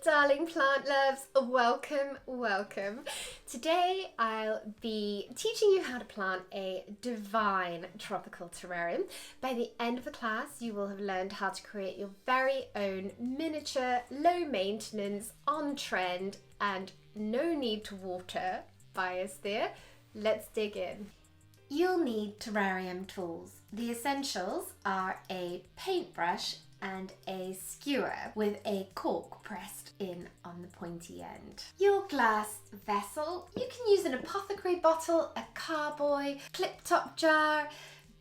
darling plant loves, welcome. Today I'll be teaching you how to plant a divine tropical terrarium. By the end of the class you will have learned how to create your very own miniature, low maintenance, on trend and no need to water biosphere. Let's dig in. You'll need terrarium tools. The essentials are a paintbrush and a skewer with a cork pressed in on the pointy end. Your glass vessel, you can use an apothecary bottle, a carboy, clip top jar,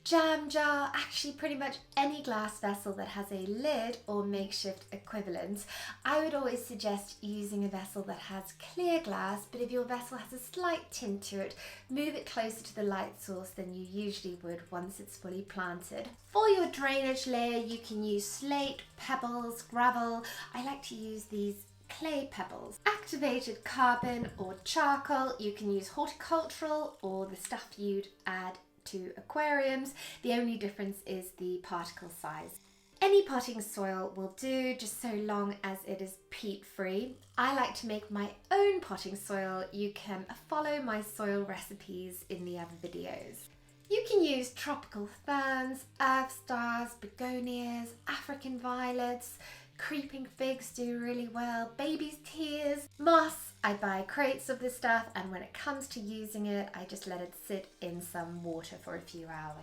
jam jar, actually pretty much any glass vessel that has a lid or makeshift equivalent. I would always suggest using a vessel that has clear glass, but if your vessel has a slight tint to it, move it closer to the light source than you usually would once it's fully planted. For your drainage layer, you can use slate, pebbles, gravel. I like to use these clay pebbles. Activated carbon or charcoal, you can use horticultural or the stuff you'd add to aquariums. The only difference is the particle size. Any potting soil will do, just so long as it is peat free. I like to make my own potting soil. You can follow my soil recipes in the other videos. You can use tropical ferns, earth stars, begonias, African violets, creeping figs do really well, baby's tears, moss. I buy crates of this stuff, and when it comes to using it, I just let it sit in some water for a few hours.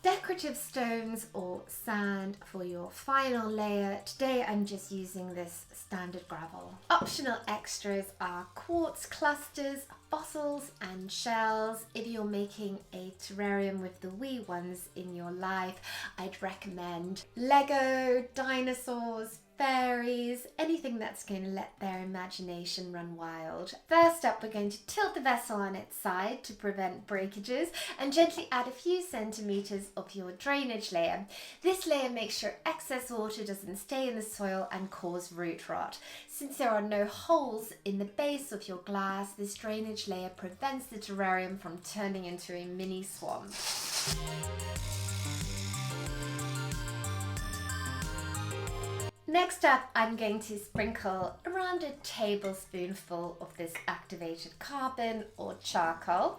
Decorative stones or sand for your final layer. Today I'm just using this standard gravel. Optional extras are quartz clusters, fossils and shells. If you're making a terrarium with the wee ones in your life, I'd recommend Lego, dinosaurs, fairies, anything that's going to let their imagination run wild. First up, we're going to tilt the vessel on its side to prevent breakages and gently add a few centimeters of your drainage layer. This layer makes sure excess water doesn't stay in the soil and cause root rot. Since there are no holes in the base of your glass, this drainage layer prevents the terrarium from turning into a mini swamp. Next up, I'm going to sprinkle around a tablespoonful of this activated carbon or charcoal.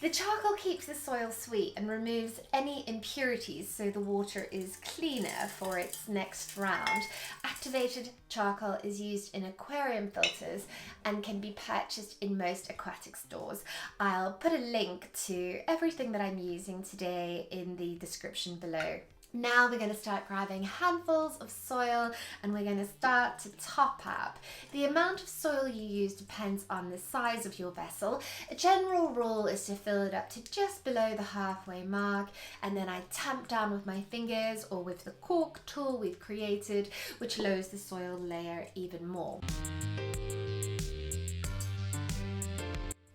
The charcoal keeps the soil sweet and removes any impurities, so the water is cleaner for its next round. Activated charcoal is used in aquarium filters and can be purchased in most aquatic stores. I'll put a link to everything that I'm using today in the description below. Now we're going to start grabbing handfuls of soil and we're going to start to top up. The amount of soil you use depends on the size of your vessel. A general rule is to fill it up to just below the halfway mark, and then I tamp down with my fingers or with the cork tool we've created, which lowers the soil layer even more.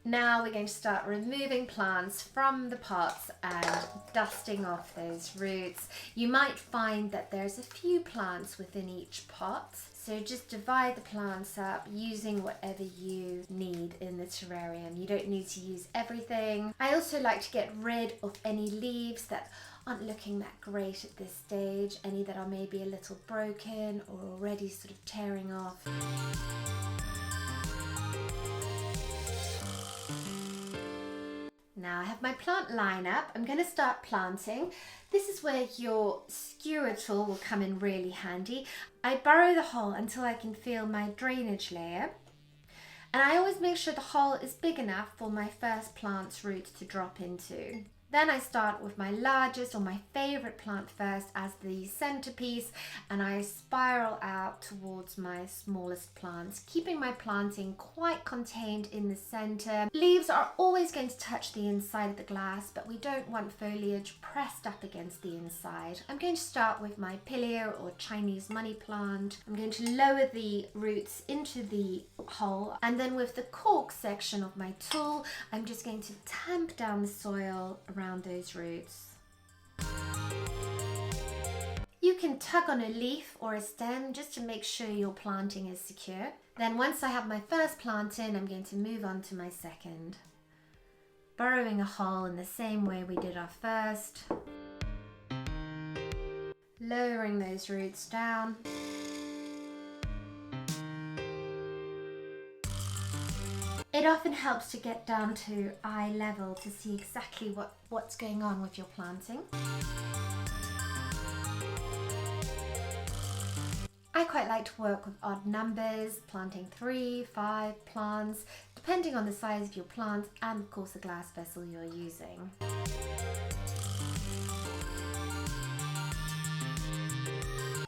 Now we're going to start removing plants from the pots and dusting off those roots. You might find that there's a few plants within each pot, so just divide the plants up using whatever you need in the terrarium. You don't need to use everything. I also like to get rid of any leaves that aren't looking that great at this stage, any that are maybe a little broken or already sort of tearing off. Now I have my plant line up. I'm going to start planting. This is where your skewer tool will come in really handy. I burrow the hole until I can feel my drainage layer. And I always make sure the hole is big enough for my first plant's roots to drop into. Then I start with my largest or my favorite plant first as the centerpiece, and I spiral out towards my smallest plants, keeping my planting quite contained in the center. Leaves are always going to touch the inside of the glass, but we don't want foliage pressed up against the inside. I'm going to start with my pilea or Chinese money plant. I'm going to lower the roots into the hole, and then with the cork section of my tool, I'm just going to tamp down the soil around those roots. You can tug on a leaf or a stem just to make sure your planting is secure. Then once I have my first plant in, I'm going to move on to my second. Burrowing a hole in the same way we did our first. Lowering those roots down. It often helps to get down to eye level to see exactly what's going on with your planting. I quite like to work with odd numbers, planting 3, 5 plants, depending on the size of your plant and of course the glass vessel you're using.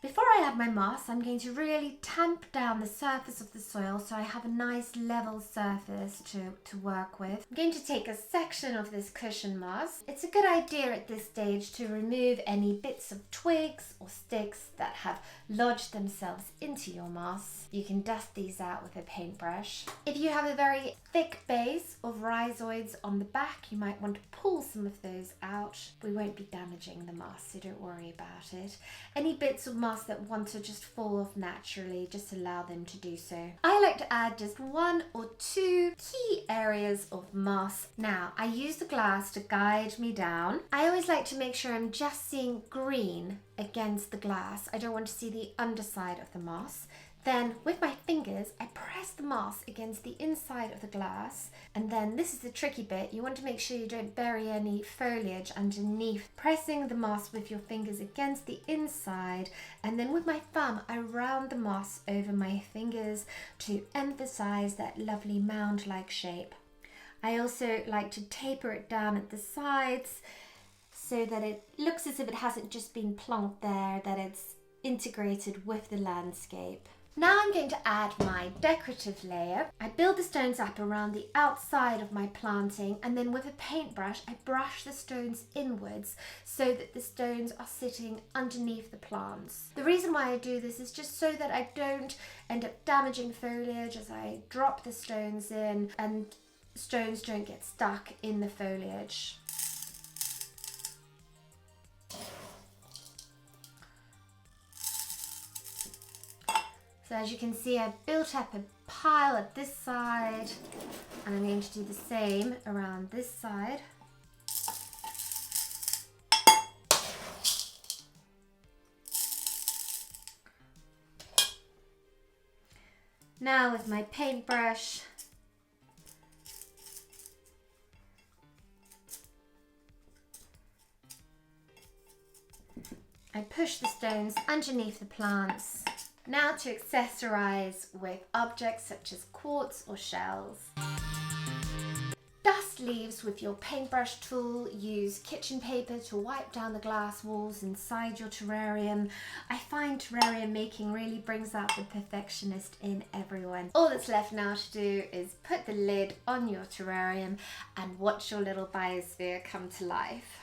Before I add my moss, I'm going to really tamp down the surface of the soil so I have a nice level surface to work with. I'm going to take a section of this cushion moss. It's a good idea at this stage to remove any bits of twigs or sticks that have lodged themselves into your moss. You can dust these out with a paintbrush. If you have a very thick base of rhizoids on the back, you might want to pull some of those out. We won't be damaging the moss, so don't worry about it. Any bits of moss that want to just fall off naturally, just allow them to do so. I like to add just 1 or 2 key areas of moss. Now, I use the glass to guide me down. I always like to make sure I'm just seeing green against the glass. I don't want to see the underside of the moss. Then with my fingers, I press the moss against the inside of the glass. And then this is the tricky bit. You want to make sure you don't bury any foliage underneath. Pressing the moss with your fingers against the inside. And then with my thumb, I round the moss over my fingers to emphasize that lovely mound-like shape. I also like to taper it down at the sides so that it looks as if it hasn't just been plonked there, that it's integrated with the landscape. Now I'm going to add my decorative layer. I build the stones up around the outside of my planting, and then with a paintbrush I brush the stones inwards so that the stones are sitting underneath the plants. The reason why I do this is just so that I don't end up damaging foliage as I drop the stones in, and stones don't get stuck in the foliage. So as you can see, I've built up a pile at this side, and I'm going to do the same around this side. Now with my paintbrush, I push the stones underneath the plants. Now to accessorize with objects such as quartz or shells. Dust leaves with your paintbrush tool. Use kitchen paper to wipe down the glass walls inside your terrarium. I find terrarium making really brings out the perfectionist in everyone. All that's left now to do is put the lid on your terrarium and watch your little biosphere come to life.